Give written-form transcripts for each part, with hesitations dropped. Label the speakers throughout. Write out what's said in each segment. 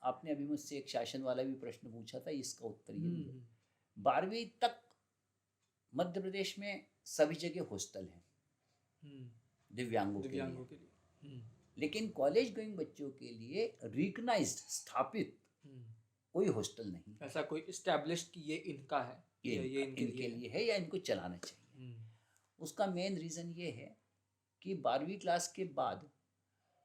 Speaker 1: आपने अभी मुझसे एक शासन वाला भी प्रश्न पूछा था, इसका उत्तर ये भी है। 12वीं तक मध्य प्रदेश में सभी जगह हॉस्टल हैं दिव्यांगों के लिए,
Speaker 2: के लिए।
Speaker 1: लेकिन कॉलेज गोइंग बच्चों के लिए रिकग्नाइज्ड स्थापित कोई हॉस्टल नहीं है।
Speaker 2: ऐसा कोई एस्टैब्लिश्ड कि ये इनका है,
Speaker 1: ये इनके लिए है या इनको चलाना चाहिए। उसका मेन रीज़न ये है कि 12वीं क्लास के बाद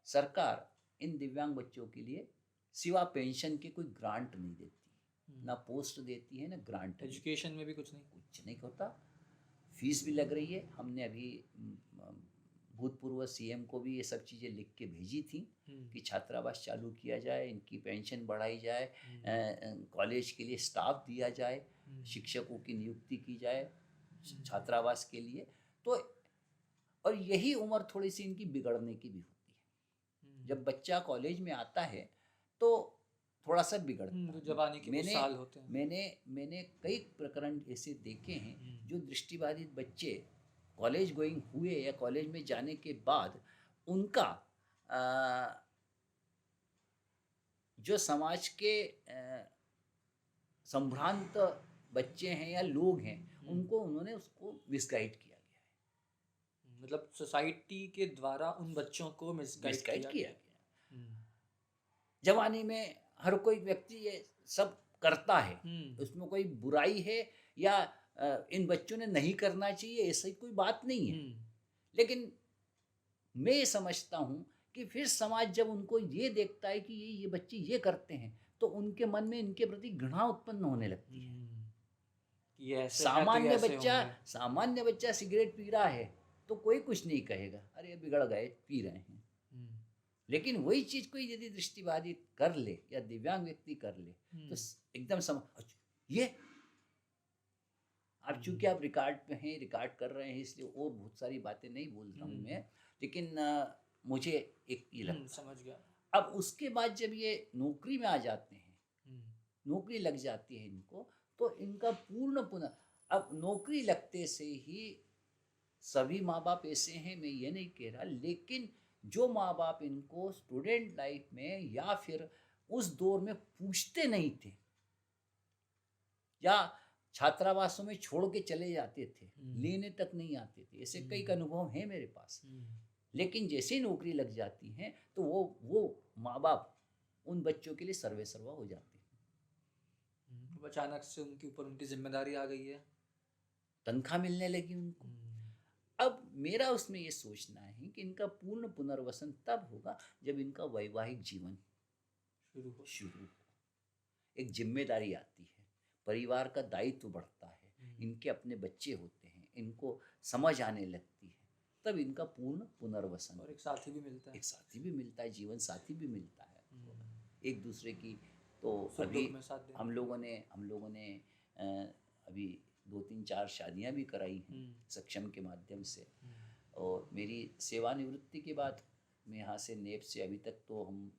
Speaker 1: सरकार इन दिव्यांग बच्चों के लिए सिवा पेंशन के कोई ग्रांट नहीं देती, ना पोस्ट देती है ना ग्रांट।
Speaker 2: एजुकेशन में भी कुछ
Speaker 1: नहीं होता, फीस भी लग रही है। हमने अभी भूतपूर्व सीएम को भी ये सब चीज़ें लिख के भेजी थी कि छात्रावास चालू किया जाए, इनकी पेंशन बढ़ाई जाए, कॉलेज के लिए स्टाफ दिया जाए, शिक्षकों की नियुक्ति की जाए छात्रावास के लिए। तो और यही उम्र थोड़ी सी इनकी बिगड़ने की भी होती है। जब बच्चा कॉलेज में आता है तो थोड़ा सा बिगड़ता है,
Speaker 2: जवानी के साल होते हैं।
Speaker 1: मैंने कई प्रकरण ऐसे देखे हैं जो दृष्टिबाधित बच्चे कॉलेज गोइंग हुए या कॉलेज में जाने के बाद उनका जो समाज के संभ्रांत बच्चे हैं या लोग हैं उनको उन्होंने उसको मिसगाइड किया गया है।
Speaker 2: मतलब सोसाइटी के द्वारा उन बच्चों को मिसगाइड किया गया।
Speaker 1: जवानी में हर कोई व्यक्ति ये सब करता है, उसमें कोई बुराई है या इन बच्चों ने नहीं करना चाहिए ऐसी कोई बात नहीं है। लेकिन मैं समझता हूँ कि फिर समाज जब उनको ये देखता है कि ये बच्चे ये करते हैं तो उनके मन में इनके प्रति घृणा उत्पन्न होने लगती है। सामान्य बच्चा सिगरेट पी रहा है तो कोई कुछ नहीं कहेगा, अरे बिगड़ गए पी रहे हैं। लेकिन वही चीज कोई यदि दृष्टिबाधित कर ले या दिव्यांग व्यक्ति कर ले तो एकदम ये अब चूंकि आप रिकॉर्ड पे हैं, रिकॉर्ड कर रहे हैं, इसलिए और बहुत सारी बातें नहीं बोल रहा हूँ मैं, लेकिन मुझे एक ये लगता
Speaker 2: समझ गया।
Speaker 1: अब उसके बाद जब ये नौकरी में आ जाते हैं, नौकरी लग जाती है इनको, तो इनका पूर्ण अब नौकरी लगते से ही सभी माँ बाप ऐसे हैं, मैं ये नहीं कह रहा, लेकिन जो माँ बाप इनको स्टूडेंट लाइफ में या फिर उस दौर में पूछते नहीं थे या छात्रावासों में छोड़ के चले जाते थे, लेने तक नहीं आते थे, ऐसे कई अनुभव हैं मेरे पास। लेकिन जैसे ही नौकरी लग जाती है तो वो माँ बाप उन बच्चों के लिए सर्वे सर्वा हो जाते हैं।
Speaker 2: अचानक से उनके ऊपर उनकी जिम्मेदारी आ गई है, तनख्वाह
Speaker 1: मिलने लगी उनको। अब मेरा उसमें ये सोचना है कि इनका पूर्ण पुनर्वसन तब होगा जब इनका वैवाहिक जीवन शुरू हो, एक जिम्मेदारी आती है, परिवार का दायित्व बढ़ता है, इनके अपने बच्चे होते हैं, इनको समझ आने लगती है, तब इनका पूर्ण पुनर्वसन।
Speaker 2: और एक साथी भी मिलता है,
Speaker 1: जीवन साथी भी मिलता है, एक दूसरे की। तो अभी हम लोगों ने अभी 2-3-4 शादियां भी कराई हैं सक्षम के माध्यम से। और मेरी सेवानिवृत्ति के बाद मैं यहाँ से नेप से अभी तक तो हम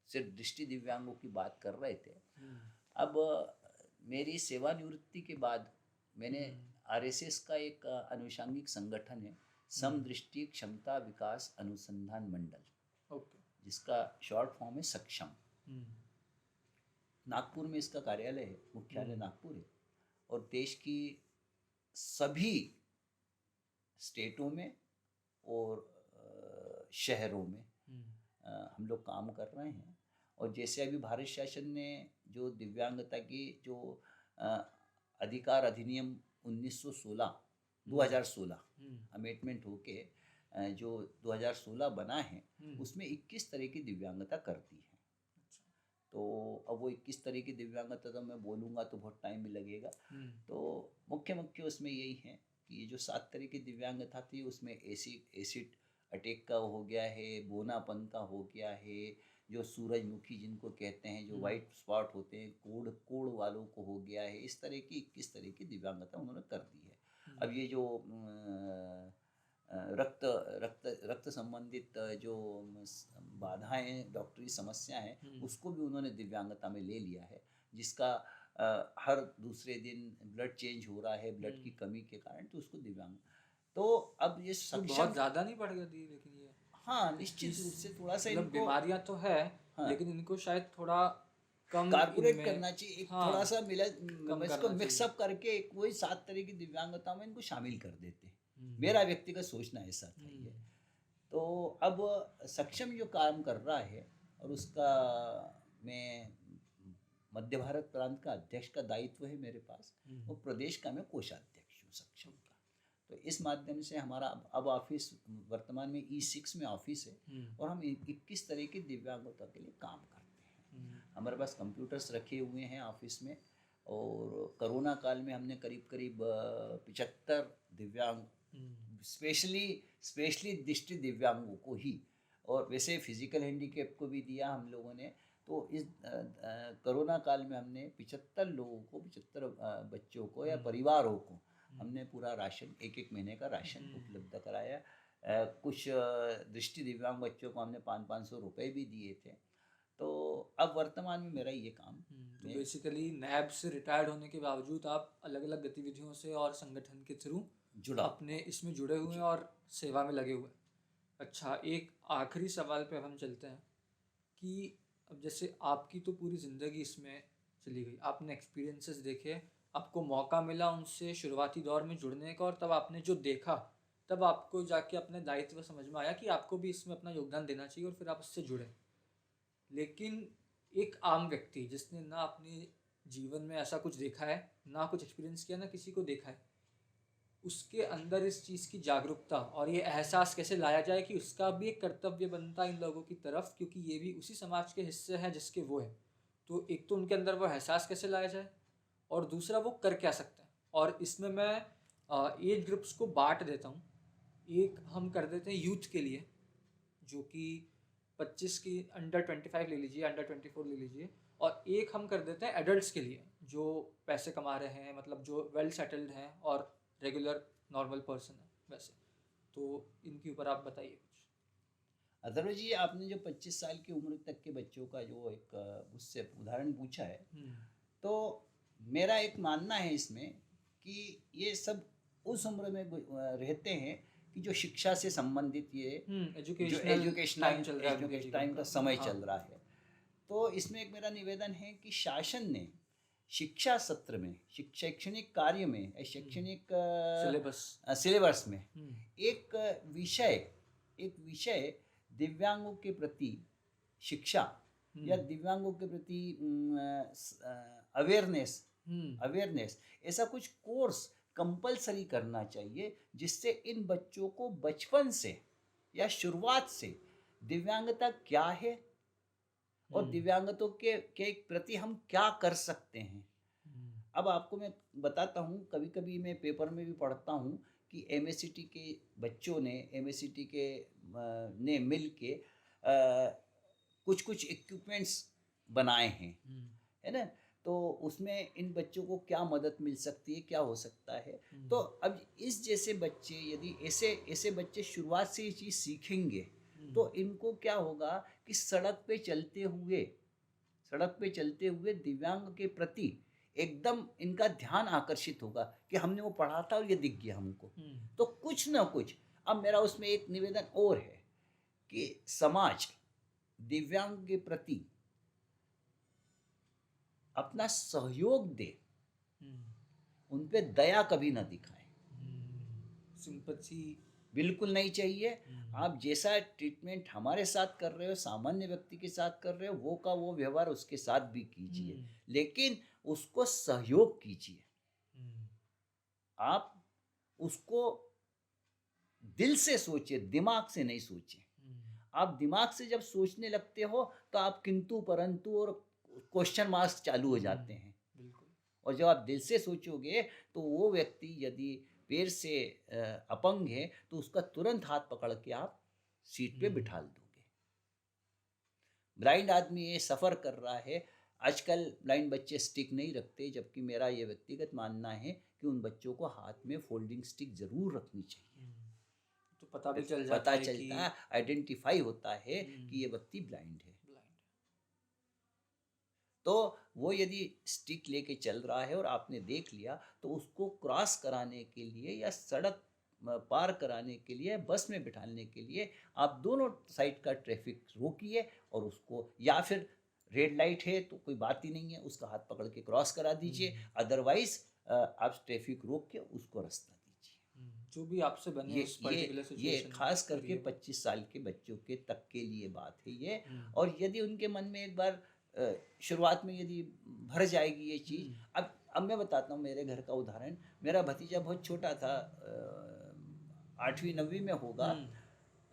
Speaker 1: सिर्फ दृष्टि दिव्यांगों की बात कर रहे थे। अब मेरी सेवानिवृत्ति के बाद मैंने आरएसएस का एक अनुषांगिक संगठन है, समदृष्टि क्षमता विकास अनुसंधान मंडल, जिसका शॉर्ट फॉर्म है सक्षम। नागपुर में इसका कार्यालय है, मुख्यालय नागपुर है, और देश की सभी स्टेटों में और शहरों में हम लोग काम कर रहे हैं। और जैसे अभी भारत शासन ने जो दिव्यांगता की जो अधिकार अधिनियम 2016 अमेंडमेंट होके जो 2016 बना है, उसमें 21 तरह की दिव्यांगता कर दी है। तो अब वो 21 तरह की दिव्यांगता तो मैं बोलूँगा तो बहुत टाइम भी लगेगा। तो मुख्य उसमें यही है कि ये जो 7 तरह की दिव्यांगता थी उसमें एसिड अटैक का हो गया है, बोनापन का हो गया है, जो सूरजमुखी जिनको कहते हैं, जो वाइट स्पॉट होते हैं, कोढ़ वालों को हो गया है। इस तरह की 21 तरह की दिव्यांगता उन्होंने कर दी है। अब ये जो रक्त संबंधित जो बाधाएं, डॉक्टरी समस्या है, उसको भी उन्होंने दिव्यांगता में ले लिया है, जिसका हर दूसरे दिन ब्लड चेंज हो रहा है ब्लड की कमी के कारण, तो उसको दिव्यांग। तो अब ये
Speaker 2: बहुत ज़्यादा नहीं बढ़ गई, लेकिन ये
Speaker 1: हाँ निश्चित रूप से थोड़ा सा
Speaker 2: बीमारियां तो है,
Speaker 1: हाँ।
Speaker 2: लेकिन इनको शायद थोड़ा कम
Speaker 1: कारपोरेट करना चाहिए, एक
Speaker 2: हाँ,
Speaker 1: थोड़ा सा
Speaker 2: कम
Speaker 1: इसको
Speaker 2: करना
Speaker 1: मिक्सअप करके एक वही 7 तरह की दिव्यांगता में इनको शामिल कर देते।
Speaker 2: हम्म,
Speaker 1: मेरा व्यक्तिगत सोचना ऐसा था ये। तो अब सक्षम जो काम कर रहा है और उसका मैं मध्य भारत प्रांत का अध्यक्ष का दायित्व है मेरे पास, वो प्रदेश का मैं कोषाध्यक्ष हूँ सक्षम का। तो इस माध्यम से हमारा अब ऑफिस वर्तमान में E6 में ऑफिस है और हम 21 तरह की दिव्यांगता के लिए काम करते हैं। हमारे पास कंप्यूटर्स रखे हुए हैं ऑफिस में, और कोरोना काल में हमने करीब करीब 75 दिव्यांग स्पेशली दृष्टि दिव्यांगों को ही, और वैसे फिजिकल हैंडीकैप को भी दिया हम लोगों ने। तो इस कोरोना काल में हमने 75 लोगों को, 75 बच्चों को या परिवारों को हमने पूरा राशन, एक महीने का राशन उपलब्ध कराया। कुछ दृष्टि दिव्यांग बच्चों को हमने 500 रुपये भी दिए थे। तो अब वर्तमान में मेरा ये काम
Speaker 2: तो बेसिकली नैब से रिटायर्ड होने के बावजूद आप अलग अलग गतिविधियों से और संगठन के थ्रू
Speaker 1: जुड़ा
Speaker 2: अपने इसमें जुड़े हुए हैं और सेवा में लगे हुए हैं। अच्छा, एक आखिरी सवाल पे हम चलते हैं कि अब जैसे आपकी तो पूरी ज़िंदगी इसमें चली गई, आपने एक्सपीरियंसेस देखे, आपको मौका मिला उनसे शुरुआती दौर में जुड़ने का, और तब आपने जो देखा तब आपको जाके अपने दायित्व समझ में आया कि आपको भी इसमें अपना योगदान देना चाहिए, और फिर आप उससे जुड़े। लेकिन एक आम व्यक्ति जिसने ना अपने जीवन में ऐसा कुछ देखा है, ना कुछ एक्सपीरियंस किया, ना किसी को देखा है, उसके अंदर इस चीज़ की जागरूकता और ये एहसास कैसे लाया जाए कि उसका भी एक कर्तव्य बनता है इन लोगों की तरफ, क्योंकि ये भी उसी समाज के हिस्से हैं जिसके वो हैं। तो एक तो उनके अंदर वो एहसास कैसे लाया जाए, और दूसरा वो कर क्या सकते हैं। और इसमें मैं एज ग्रुप्स को बांट देता हूँ। एक हम कर देते हैं यूथ के लिए, जो कि 25 की अंडर 25 ले लीजिए, अंडर 24 ले लीजिए, और एक हम कर देते हैं एडल्ट्स के लिए जो पैसे कमा रहे हैं, मतलब जो वेल सेटल्ड हैं और रेगुलर नॉर्मल पर्सन है वैसे। तो इनके ऊपर आप बताइए कुछ।
Speaker 1: अथर्व जी, आपने जो 25 साल की उम्र तक के बच्चों का जो एक उससे उदाहरण पूछा है, तो मेरा एक मानना है इसमें कि ये सब उस उम्र में रहते हैं कि जो शिक्षा से संबंधित ये जो एजुकेशनल टाइम का समय चल रहा है। तो इसमें एक मेरा निवेदन है कि शासन ने शिक्षा सत्र में, शैक्षणिक कार्य में, शैक्षणिक सिलेबस में एक विषय दिव्यांगों के प्रति शिक्षा या दिव्यांगों के प्रति अवेयरनेस ऐसा कुछ कोर्स कंपलसरी करना चाहिए, जिससे इन बच्चों को बचपन से या शुरुआत से दिव्यांगता क्या है और दिव्यांगतों के प्रति हम क्या कर सकते हैं। अब आपको मैं बताता हूँ, कभी कभी मैं पेपर में भी पढ़ता हूँ कि MACT के बच्चों ने MACT के ने मिल के कुछ इक्विपमेंट्स बनाए हैं, है ना। तो उसमें इन बच्चों को क्या मदद मिल सकती है, क्या हो सकता है। तो अब इस जैसे बच्चे, यदि ऐसे बच्चे शुरुआत से ये चीज़ सीखेंगे, तो इनको क्या होगा कि सड़क पे चलते हुए दिव्यांग के प्रति एकदम इनका ध्यान आकर्षित होगा कि हमने वो पढ़ा था और ये दिख गया हमको। तो कुछ ना कुछ, अब मेरा उसमें एक निवेदन और है कि समाज दिव्यांग के प्रति अपना सहयोग दे, उन पे दया कभी ना दिखाए।
Speaker 2: सिंपैथी
Speaker 1: बिल्कुल नहीं चाहिए। आप जैसा ट्रीटमेंट हमारे साथ कर रहे हो, सामान्य व्यक्ति के साथ कर रहे हो, वो का वो व्यवहार उसके साथ भी कीजिए, लेकिन उसको सहयोग कीजिए। आप उसको दिल से सोचिए, दिमाग से नहीं सोचिए। आप दिमाग से जब सोचने लगते हो तो आप किंतु परंतु और क्वेश्चन मार्क्स चालू हो जाते हैं। और जब आप दिल से सोचोगे तो वो व्यक्ति यदि पैर से अपंग है तो उसका तुरंत हाथ पकड़ के आप सीट पे बिठा दोगे। ब्लाइंड आदमी ये सफ़र कर रहा है, आजकल ब्लाइंड बच्चे स्टिक नहीं रखते, जबकि मेरा ये व्यक्तिगत मानना है कि उन बच्चों को हाथ में फोल्डिंग स्टिक ज़रूर रखनी चाहिए।
Speaker 2: तो पता भी चलता
Speaker 1: है, आइडेंटिफाई होता है कि ये व्यक्ति ब्लाइंड है। तो वो यदि स्टिक लेके चल रहा है और आपने देख लिया, तो उसको क्रॉस कराने के लिए या सड़क पार कराने के लिए, बस में बिठाने के लिए आप दोनों साइड का ट्रैफिक रोकिए और उसको, या फिर रेड लाइट है तो कोई बात ही नहीं है, उसका हाथ पकड़ के क्रॉस करा दीजिए, अदरवाइज आप ट्रैफिक रोक के उसको रास्ता दीजिए।
Speaker 2: जो भी आपसे बने उस
Speaker 1: ये
Speaker 2: पर्टिकुलर
Speaker 1: ये
Speaker 2: सिचुएशन
Speaker 1: खास करके 25 साल के बच्चों के तक के लिए बात है ये। और यदि उनके मन में एक बार शुरुआत में यदि भर जाएगी ये चीज़, अब मैं बताता हूँ मेरे घर का उदाहरण। मेरा भतीजा बहुत छोटा था, 8वीं 9वीं में होगा,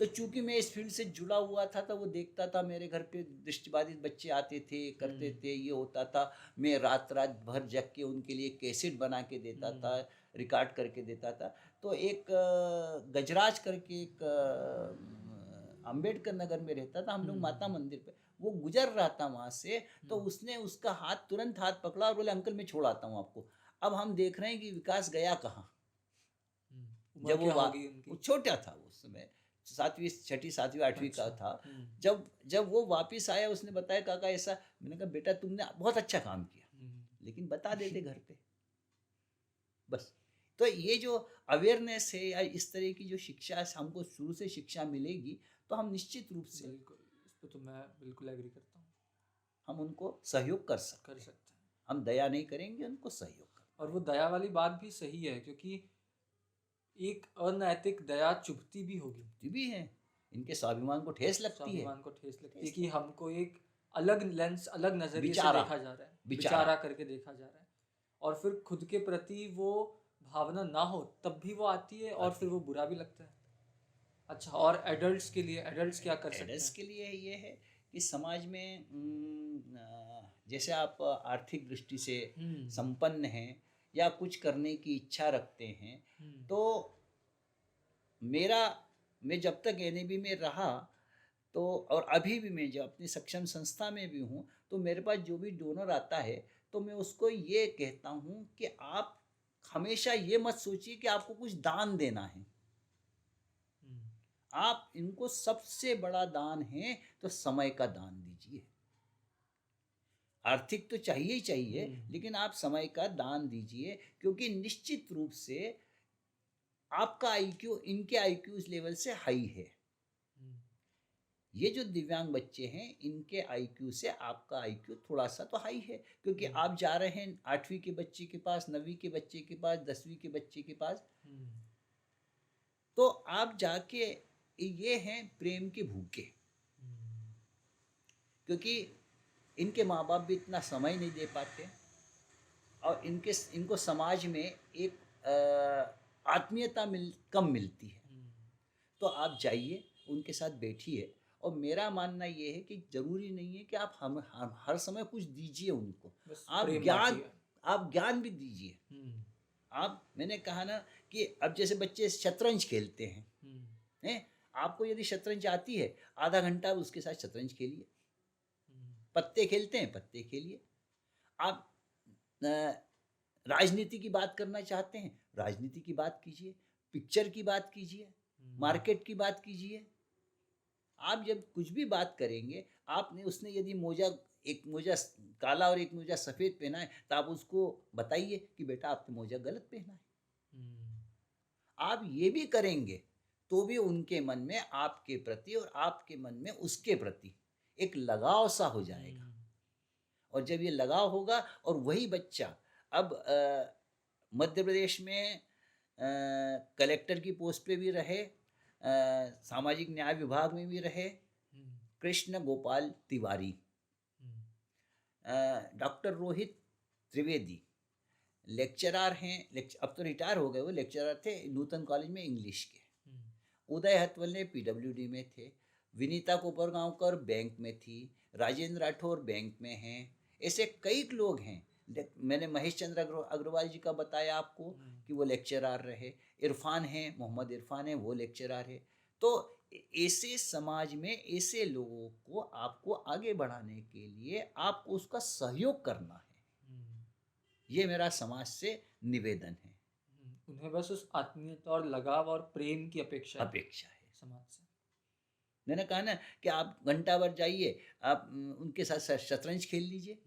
Speaker 1: तो चूंकि मैं इस फील्ड से जुड़ा हुआ था तो वो देखता था मेरे घर पे दृष्टिबाधित बच्चे आते थे, करते थे, ये होता था। मैं रात रात भर जग के उनके लिए कैसेट बना के देता था, रिकॉर्ड करके देता था। तो एक गजराज करके एक अम्बेडकर नगर में रहता था, हम लोग माता मंदिर पे, वो गुजर रहा था वहाँ से, तो उसने उसका हाथ, तुरंत हाथ पकड़ा और बोले अंकल मैं छोड़ आता हूँ आपको। अब हम देख रहे हैं कि विकास गया कहाँ। जब वो छोटा था उस समय, 7वीं 6ठी 7वीं 8वीं का था, जब वो वापस आया उसने बताया काका ऐसा। मैंने कहा बेटा तुमने बहुत अच्छा काम किया, लेकिन बता देते घर पे बस। तो ये जो अवेयरनेस है या इस तरह की जो शिक्षा है, हमको शुरू से शिक्षा मिलेगी तो हम निश्चित रूप से,
Speaker 2: इस पे तो मैं बिल्कुल एग्री करता हूँ,
Speaker 1: हम उनको सहयोग कर सकते हैं। हम दया नहीं करेंगे, उनको सहयोग कर।
Speaker 2: और वो दया वाली बात भी सही है, क्योंकि एक अनैतिक दया चुभती भी होगी,
Speaker 1: भी है, इनके स्वाभिमान को ठेस लगती है
Speaker 2: कि हमको एक अलग लेंस, अलग नजरिए से देखा जा रहा है, विचारा करके देखा जा रहा है, और फिर खुद के प्रति वो भावना ना हो तब भी वो आती है, और फिर वो बुरा भी लगता है। अच्छा, और एडल्ट्स के लिए, एडल्ट्स क्या कर सकते हैं?
Speaker 1: एडल्ट्स के लिए ये है कि समाज में जैसे आप आर्थिक दृष्टि से संपन्न हैं या कुछ करने की इच्छा रखते हैं, तो मैं जब तक NAB में रहा तो, और अभी भी मैं जब अपनी सक्षम संस्था में भी हूँ, तो मेरे पास जो भी डोनर आता है तो मैं उसको ये कहता हूँ कि आप हमेशा ये मत सोचिए कि आपको कुछ दान देना है। आप इनको सबसे बड़ा दान है तो समय का दान दीजिए। आर्थिक तो चाहिए ही चाहिए, लेकिन आप समय का दान दीजिए, क्योंकि निश्चित रूप से आपका IQ इनके IQ लेवल से हाई है। ये जो दिव्यांग बच्चे हैं इनके IQ से आपका IQ थोड़ा सा तो हाई है, क्योंकि आप जा रहे हैं 8वीं के बच्चे के पास, 9वीं के बच्चे के पास, 10वीं के बच्चे के पास, तो आप जाके ये हैं प्रेम के भूखे, क्योंकि इनके माँ बाप भी इतना समय नहीं दे पाते, और इनको समाज में एक आत्मीयता कम मिलती है। तो आप जाइए, उनके साथ बैठिए, और मेरा मानना ये है कि जरूरी नहीं है कि आप हम हर समय कुछ दीजिए उनको, आप ज्ञान भी दीजिए। मैंने कहा ना कि अब जैसे बच्चे शतरंज खेलते हैं, आपको यदि शतरंज आती है, आधा घंटा उसके साथ शतरंज खेलिए। पत्ते खेलते हैं, पत्ते खेलिए। आप राजनीति की बात करना चाहते हैं, राजनीति की बात कीजिए, पिक्चर की बात कीजिए, मार्केट की बात कीजिए। आप जब कुछ भी बात करेंगे, आपने उसने यदि एक मोजा काला और एक मोजा सफ़ेद पहना है, तो आप उसको बताइए कि बेटा आपने मोजा गलत पहना है। आप ये भी करेंगे तो भी उनके मन में आपके प्रति और आपके मन में उसके प्रति एक लगाव सा हो जाएगा। और जब ये लगाव होगा, और वही बच्चा अब मध्य प्रदेश में कलेक्टर की पोस्ट पे भी रहे, सामाजिक न्याय विभाग में भी रहे, कृष्ण गोपाल तिवारी, डॉक्टर रोहित त्रिवेदी लेक्चरर हैं, अब तो रिटायर हो गए, वो लेक्चरर थे नूतन कॉलेज में इंग्लिश के। उदय हथवल PWD में थे, विनीता कोपरगांवकर बैंक में थी, राजेंद्र राठौर बैंक में हैं, ऐसे कई लोग हैं। मैंने महेश चंद्र अग्रवाल जी का बताया आपको कि वो लेक्चरर रहे, इरफान हैं, मोहम्मद इरफान है, वो लेक्चरर है। तो ऐसे समाज में ऐसे लोगों को आपको आगे बढ़ाने के लिए आपको उसका सहयोग करना है। ये मेरा समाज से निवेदन है।
Speaker 2: उन्हें बस उस आत्मीयता और लगाव और प्रेम की अपेक्षा है समाज से।
Speaker 1: मैंने कहा ना कि आप घंटा भर जाइए, आप उनके साथ शतरंज खेल लीजिए,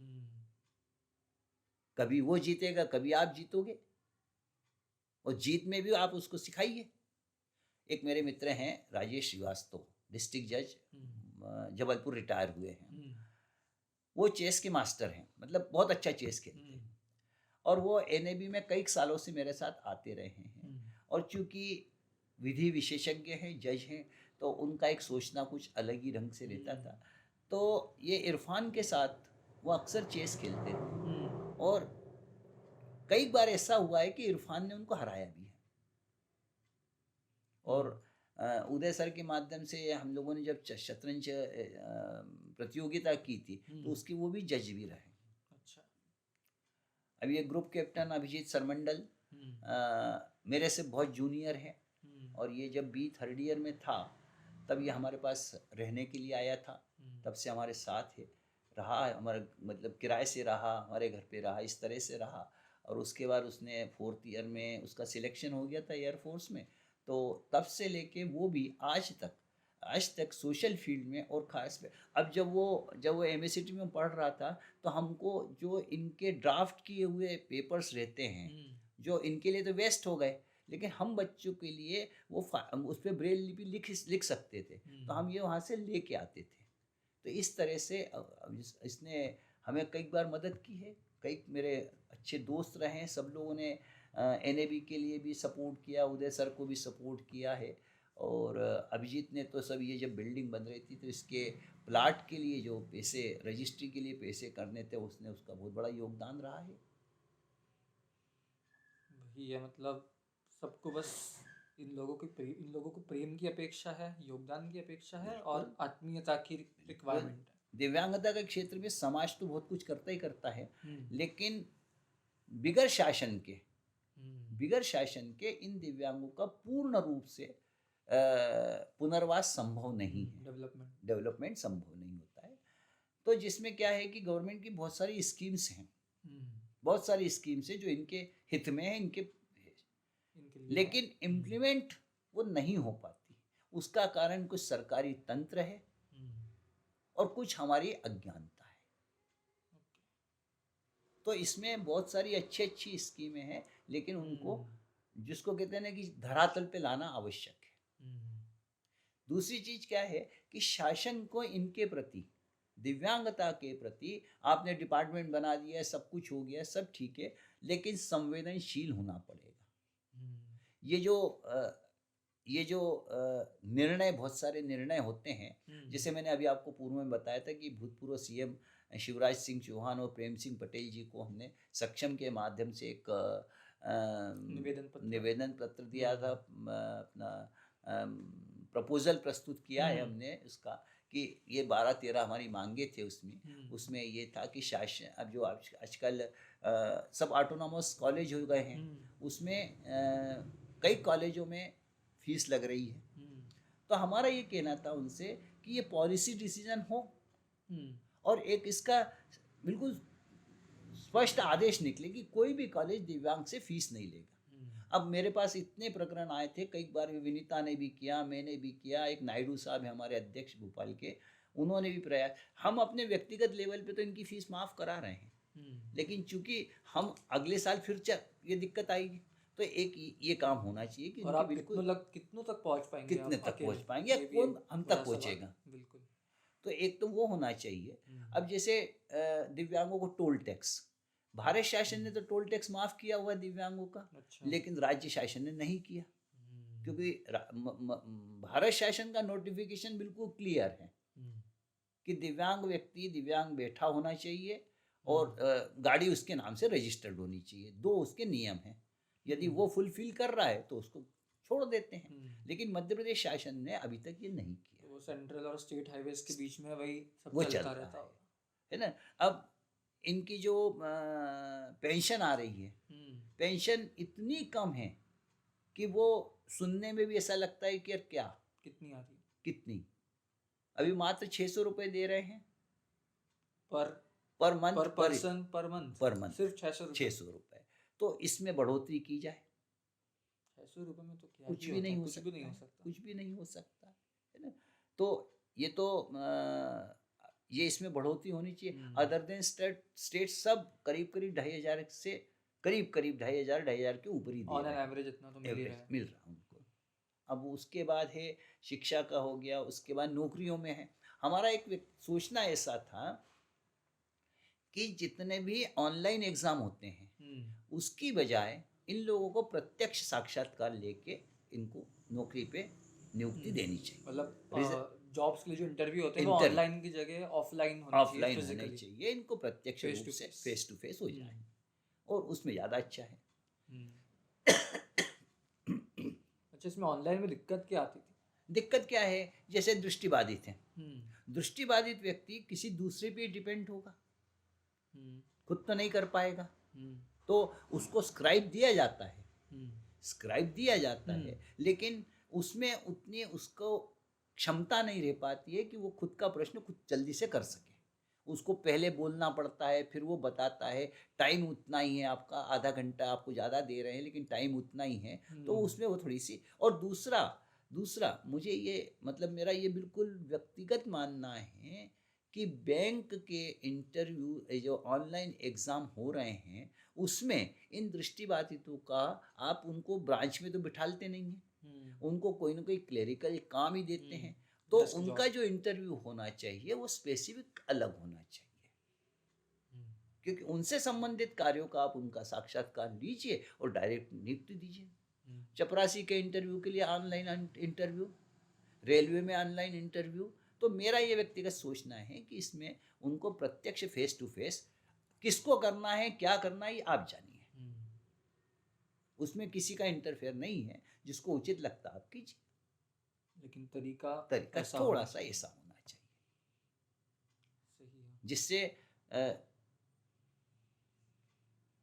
Speaker 1: कभी वो जीतेगा, कभी आप जीतोगे, और जीत में भी आप उसको सिखाइए एक मेरे मित्र हैं राजेश श्रीवास्तव, डिस्ट्रिक्ट जज, जबलपुर, रिटायर हुए हैं। वो चेस के मास्टर हैं, मतलब बहुत अच्छा चेस खेलते हैं, और वो NAB में कई सालों से मेरे साथ आते रहे हैं। और चूंकि विधि विशेषज्ञ हैं, जज हैं, तो उनका एक सोचना कुछ अलग ही ढंग से रहता था। तो ये इरफान के साथ वो अक्सर चेस खेलते थे, और कई बार ऐसा हुआ है कि इरफान ने उनको हराया भी है। और उदय सर के माध्यम से हम लोगों ने जब शतरंज प्रतियोगिता की थी, तो उसकी वो भी जज भी रहे।
Speaker 2: अच्छा।
Speaker 1: अभी ये ग्रुप कैप्टन अभिजीत सरमंडल मेरे से बहुत जूनियर है, और ये जब B थर्ड ईयर में था तब ये हमारे पास रहने के लिए आया था। तब से हमारे साथ है, रहा, हमारा मतलब किराए से रहा, हमारे घर पे रहा, इस तरह से रहा। और उसके बाद उसने 4th ईयर में उसका सिलेक्शन हो गया था एयरफोर्स में। तो तब से लेके वो भी आज तक सोशल फील्ड में, और ख़ास पे अब जब वो MA में पढ़ रहा था, तो हमको जो इनके ड्राफ्ट किए हुए पेपर्स रहते हैं, जो इनके लिए तो वेस्ट हो गए, लेकिन हम बच्चों के लिए वो उस पर ब्रेल लिपि लिख सकते थे, तो हम ये वहाँ से लेके आते थे। तो इस तरह से इसने हमें कई बार मदद की है। कई मेरे अच्छे दोस्त रहे हैं, सब लोगों ने NAB के लिए भी सपोर्ट किया, उदय सर को भी सपोर्ट किया है। और अभिजीत ने तो सब, ये जब बिल्डिंग बन रही थी तो इसके प्लाट के लिए जो पैसे, रजिस्ट्री के लिए पैसे करने थे, उसने उसका बहुत बड़ा योगदान रहा है।
Speaker 2: वही है, मतलब सबको बस इन लोगों को प्रेम की अपेक्षा है, योगदान की अपेक्षा है, और आत्मीयता की रिक्वायरमेंट है।
Speaker 1: दिव्यांगता के क्षेत्र में समाज तो बहुत कुछ करता ही करता है, लेकिन बिगर शासन के इन दिव्यांगों का पूर्ण रूप से पुनर्वास संभव नहीं है, डेवलपमेंट संभव नहीं होता है। तो जिसमें क्या है कि गवर्नमेंट की बहुत सारी स्कीम्स हैं, जो इनके हित में है, इनके लेकिन इम्प्लीमेंट वो नहीं हो पाती। उसका कारण कुछ सरकारी तंत्र है और कुछ हमारी अज्ञानता है। तो इसमें बहुत सारी अच्छी स्कीमें हैं, लेकिन उनको, जिसको कहते हैं ना कि धरातल पे लाना आवश्यक है। दूसरी चीज क्या है कि शासन को इनके प्रति, दिव्यांगता के प्रति, आपने डिपार्टमेंट बना दिया है, सब कुछ हो गया, सब ठीक है, लेकिन संवेदनशील होना पड़ेगा। ये जो निर्णय, बहुत सारे निर्णय होते हैं, जैसे मैंने अभी आपको पूर्व में बताया था कि भूतपूर्व CM शिवराज सिंह चौहान और प्रेम सिंह पटेल जी को हमने सक्षम के माध्यम से एक निवेदन पत्र दिया था, अपना प्रपोजल प्रस्तुत किया है हमने उसका, कि ये 12-13 हमारी मांगे थे। उसमें ये था कि शासन, अब जो आजकल सब ऑटोनॉमस कॉलेज हो गए हैं, उसमें कई कॉलेजों में फीस लग रही है। तो हमारा ये कहना था उनसे कि ये पॉलिसी डिसीजन हो, और एक इसका बिल्कुल स्पष्ट आदेश निकले कि कोई भी कॉलेज दिव्यांग से फीस नहीं लेगा। अब मेरे पास इतने प्रकरण आए थे, कई बार विनीता ने भी किया, मैंने भी किया, एक नायडू साहब है हमारे अध्यक्ष भोपाल के, उन्होंने भी प्रयास। हम अपने व्यक्तिगत लेवल पे तो इनकी फीस माफ़ करा रहे हैं, लेकिन चूंकि हम अगले साल फिर ये दिक्कत आएगी, तो एक ये काम होना चाहिए कि
Speaker 2: और आप कितनों तक पहुंच पाएंगे,
Speaker 1: या कौन हम तक पहुंचेगा।
Speaker 2: बिल्कुल।
Speaker 1: तो एक तो वो होना चाहिए। अब जैसे दिव्यांगों को टोल टैक्स, भारत शासन ने तो टोल टैक्स माफ किया हुआ है दिव्यांगों का, लेकिन राज्य शासन ने नहीं किया, क्योंकि भारत शासन का नोटिफिकेशन बिल्कुल क्लियर है कि दिव्यांग व्यक्ति दिव्यांग बैठा होना चाहिए, और गाड़ी उसके नाम से रजिस्टर्ड होनी चाहिए। 2 उसके नियम हैं, यदि वो फुलफिल कर रहा है तो उसको छोड़ देते हैं, लेकिन मध्य प्रदेश शासन ने अभी तक ये नहीं किया।
Speaker 2: वो सेंट्रल और स्टेट हाईवेज के बीच में वही सब
Speaker 1: वो
Speaker 2: चलता रहता
Speaker 1: है ना। अब इनकी जो पेंशन आ रही है, पेंशन इतनी कम है कि वो सुनने में भी ऐसा लगता है कि यार क्या,
Speaker 2: कितनी आ रही है,
Speaker 1: कितनी, अभी मात्र 600 रुपए दे रहे हैं
Speaker 2: पर मंथ सिर्फ
Speaker 1: 600 रुपए। तो इसमें बढ़ोतरी की जाए।
Speaker 2: 600 रुपए में तो क्या
Speaker 1: कुछ भी नहीं हो सकता है ना। तो ये तो ये इसमें बढ़ोतरी होनी चाहिए। अदर देन स्टेट सब करीब 2,500 से करीब 2,500 के ऊपर ही
Speaker 2: ऑन एन एवरेज इतना तो मिल रहा है
Speaker 1: उनको। अब उसके बाद है शिक्षा का हो गया, उसके बाद नौकरियों में है। हमारा एक सोचना ऐसा था कि जितने भी ऑनलाइन एग्ज़ाम होते हैं उसकी बजाय इन लोगों को प्रत्यक्ष साक्षात्कार लेके इनको नौकरी पे नियुक्ति देनी चाहिए।
Speaker 2: मतलब जॉब्स के लिए जो इंटरव्यू होते हैं वो
Speaker 1: इंटरव्यू
Speaker 2: ऑनलाइन की जगह ऑफलाइन होना चाहिए,
Speaker 1: ऑफलाइन होने
Speaker 2: फिजिकली,
Speaker 1: चाहिए, इनको प्रत्यक्ष
Speaker 2: फेस
Speaker 1: रूप
Speaker 2: टू
Speaker 1: से
Speaker 2: फेस।
Speaker 1: फेस टू फेस हो जाए और उसमें ज़्यादा अच्छा है।
Speaker 2: अच्छा, इसमें ऑनलाइन में दिक्कत क्या आती थी?
Speaker 1: दिक्कत क्या है, जैसे दृष्टिबाधित हैं, दृष्टिबाधित व्यक्ति किसी दूसरे पे डिपेंड होगा, खुद तो नहीं कर पाएगा, तो उसको स्क्राइब दिया जाता है, स्क्राइब दिया जाता है, लेकिन उसमें उतनी उसको क्षमता नहीं रह पाती है कि वो खुद का प्रश्न खुद जल्दी से कर सके। उसको पहले बोलना पड़ता है, फिर वो बताता है, टाइम उतना ही है आपका, आधा घंटा आपको ज़्यादा दे रहे हैं लेकिन टाइम उतना ही है, तो उसमें वो थोड़ी सी। और दूसरा मुझे ये मतलब मेरा ये बिल्कुल व्यक्तिगत मानना है कि बैंक के इंटरव्यू जो ऑनलाइन एग्ज़ाम हो रहे हैं उसमें इन दृष्टिबाधितों का आप उनको ब्रांच में तो बिठाते नहीं हैं, उनको कोई ना कोई क्लेरिकल काम ही देते हैं, तो उनका जो इंटरव्यू होना चाहिए वो स्पेसिफिक अलग होना चाहिए, क्योंकि उनसे संबंधित कार्यों का आप उनका साक्षात्कार लीजिए और डायरेक्ट नियुक्ति दीजिए। चपरासी के इंटरव्यू के लिए ऑनलाइन इंटरव्यू, रेलवे में ऑनलाइन इंटरव्यू, तो मेरा ये व्यक्तिगत सोचना है कि इसमें उनको प्रत्यक्ष फेस टू फेस किसको करना है, क्या करना है, ये आप जानिए, उसमें किसी का इंटरफेयर नहीं है, जिसको उचित लगता आप कीजिए,
Speaker 2: लेकिन तरीका
Speaker 1: थोड़ा सा ऐसा होना चाहिए,
Speaker 2: सही है,
Speaker 1: जिससे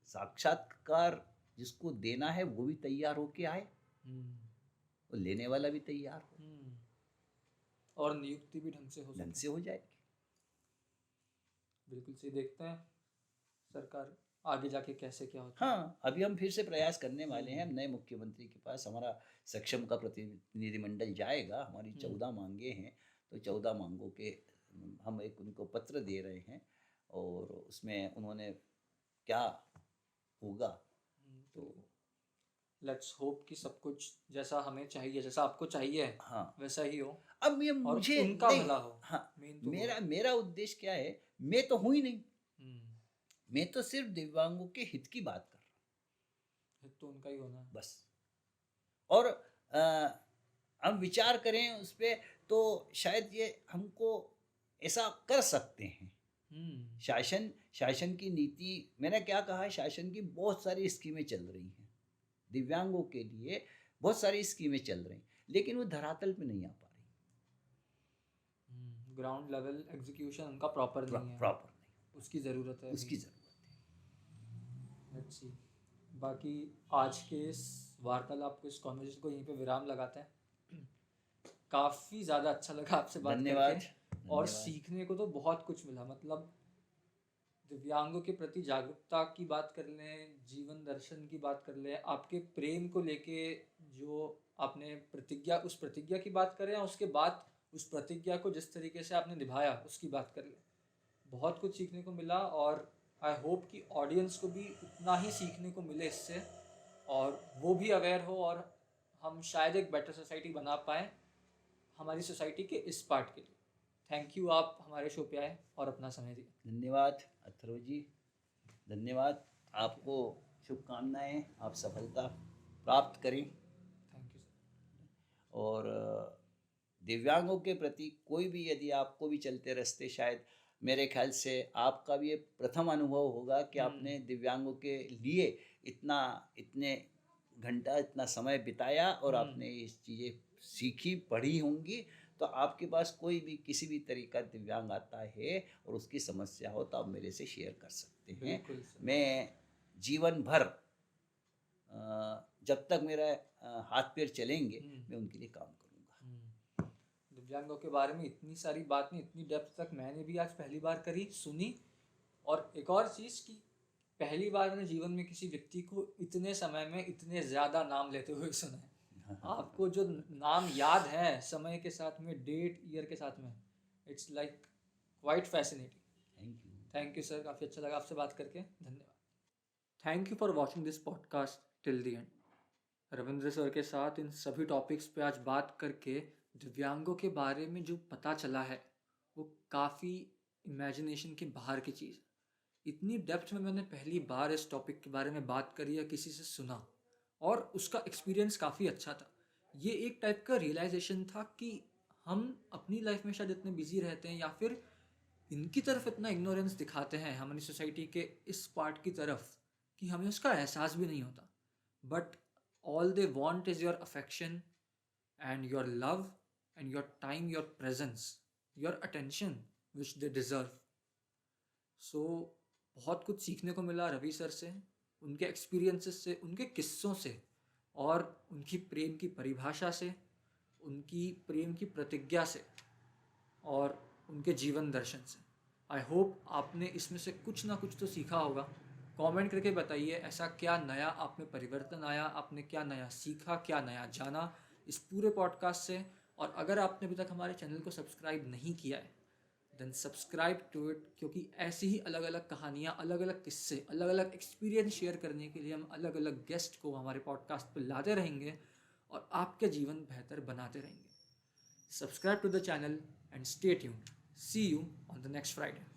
Speaker 1: साक्षात्कार जिसको देना है वो भी तैयार होके आए और लेने वाला भी तैयार हो,
Speaker 2: और नियुक्ति भी ढंग से हो
Speaker 1: जाएगी।
Speaker 2: बिल्कुल सही। देखते हैं सरकार आगे जाके कैसे क्या होता है।
Speaker 1: हाँ, अभी हम फिर से प्रयास करने वाले हैं, हम नए मुख्यमंत्री के पास हमारा सक्षम का प्रतिनिधिमंडल जाएगा, हमारी 14 मांगे हैं, तो 14 मांगों के हम एक उनको पत्र दे रहे हैं और उसमें उन्होंने क्या होगा, तो
Speaker 2: लेट्स होप कि सब कुछ जैसा हमें चाहिए, जैसा आपको चाहिए,
Speaker 1: हाँ
Speaker 2: वैसा ही हो।
Speaker 1: अब ये मुझे
Speaker 2: उनका भला हो।
Speaker 1: हाँ,
Speaker 2: तो
Speaker 1: मेरा उद्देश्य क्या है, मैं तो हूँ ही नहीं, मैं तो सिर्फ दिव्यांगों के हित की बात कर रहा हूँ,
Speaker 2: हित तो उनका ही होना है
Speaker 1: बस। और हम विचार करें उस पर तो शायद ये हमको ऐसा कर सकते हैं। शासन की नीति, मैंने क्या कहा, शासन की बहुत सारी स्कीमें चल रही हैं दिव्यांगों के लिए, बहुत सारी स्कीमें चल रही, लेकिन वो धरातल पे नहीं आ पा रही,
Speaker 2: ग्राउंड लेवल एग्जीक्यूशन उनका प्रॉपर नहीं है, उसकी ज़रूरत है, लेट्स सी। बाकी आज के इस वार्तालाप को, इस कॉन्वर्सेशन को यहीं पे विराम लगाते हैं। काफ़ी ज़्यादा अच्छा लगा आपसे बात करके, और सीखने को तो बहुत कुछ मिला। मतलब दिव्यांगों के प्रति जागरूकता की बात कर लें, जीवन दर्शन की बात कर लें, आपके प्रेम को लेके जो आपने प्रतिज्ञा, उस प्रतिज्ञा की बात करें, उसके बाद उस प्रतिज्ञा को जिस तरीके से आपने निभाया उसकी बात कर लें, बहुत कुछ सीखने को मिला। और आई होप कि ऑडियंस को भी उतना ही सीखने को मिले इससे, और वो भी अवेयर हो, और हम शायद एक बेटर सोसाइटी बना पाएँ हमारी सोसाइटी के इस पार्ट के लिए। थैंक यू, आप हमारे शो पे आए और अपना समय दिया।
Speaker 1: धन्यवाद अथर्व जी, धन्यवाद आपको, शुभकामनाएं, आप सफलता प्राप्त करें।
Speaker 2: Thank you sir.
Speaker 1: और दिव्यांगों के प्रति कोई भी, यदि आपको भी चलते रास्ते, शायद मेरे ख्याल से आपका भी ये प्रथम अनुभव होगा कि आपने दिव्यांगों के लिए इतने घंटा इतना समय बिताया और आपने ये चीज़ें सीखी, पढ़ी होंगी, तो आपके पास कोई भी किसी भी तरीका दिव्यांग आता है और उसकी समस्या हो तो आप मेरे से शेयर कर सकते हैं। मैं जीवन भर जब तक मेरा हाथ पैर चलेंगे मैं उनके लिए काम करूँगा।
Speaker 2: दिव्यांगों के बारे में इतनी सारी बात नहीं, इतनी डेप्थ तक मैंने भी आज पहली बार सुनी। और एक और चीज़ कि पहली बार मैंने जीवन में किसी व्यक्ति को इतने समय में इतने ज़्यादा नाम लेते हुए सुना है। आपको जो नाम याद है समय के साथ में, डेट, ईयर के साथ में, it's like quite fascinating. Thank you sir, काफ़ी अच्छा लगा आपसे बात करके। धन्यवाद। Thank you for watching this podcast till the end. Ravindra sir के साथ इन सभी टॉपिक्स पे आज बात करके दिव्यांगों के बारे में जो पता चला है वो काफ़ी इमेजिनेशन के बाहर की चीज़ है। इतनी डेप्थ में मैंने पहली बार इस टॉपिक के बारे में बात करी या किसी से सुना, और उसका एक्सपीरियंस काफ़ी अच्छा था। ये एक टाइप का रियलाइजेशन था कि हम अपनी लाइफ में शायद इतने बिजी रहते हैं या फिर इनकी तरफ इतना इग्नोरेंस दिखाते हैं हमारी सोसाइटी के इस पार्ट की तरफ कि हमें उसका एहसास भी नहीं होता। But all they want is your affection and your love and your time, your presence, your attention which they deserve. So बहुत कुछ सीखने को मिला रवि सर से, उनके एक्सपीरियंसेस से, उनके किस्सों से, और उनकी प्रेम की परिभाषा से, उनकी प्रेम की प्रतिज्ञा से, और उनके जीवन दर्शन से। आई होप आपने इसमें से कुछ ना कुछ तो सीखा होगा। कमेंट करके बताइए ऐसा क्या नया आप में परिवर्तन आया, आपने क्या नया सीखा, क्या नया जाना इस पूरे पॉडकास्ट से। और अगर आपने अभी तक हमारे चैनल को सब्सक्राइब नहीं किया है देन सब्सक्राइब टू इट, क्योंकि ऐसी ही अलग अलग कहानियाँ, अलग अलग किस्से, अलग अलग एक्सपीरियंस शेयर करने के लिए हम अलग अलग गेस्ट को हमारे पॉडकास्ट पर लाते रहेंगे और आपके जीवन बेहतर बनाते रहेंगे। Subscribe to the channel and stay tuned. See you on the next Friday.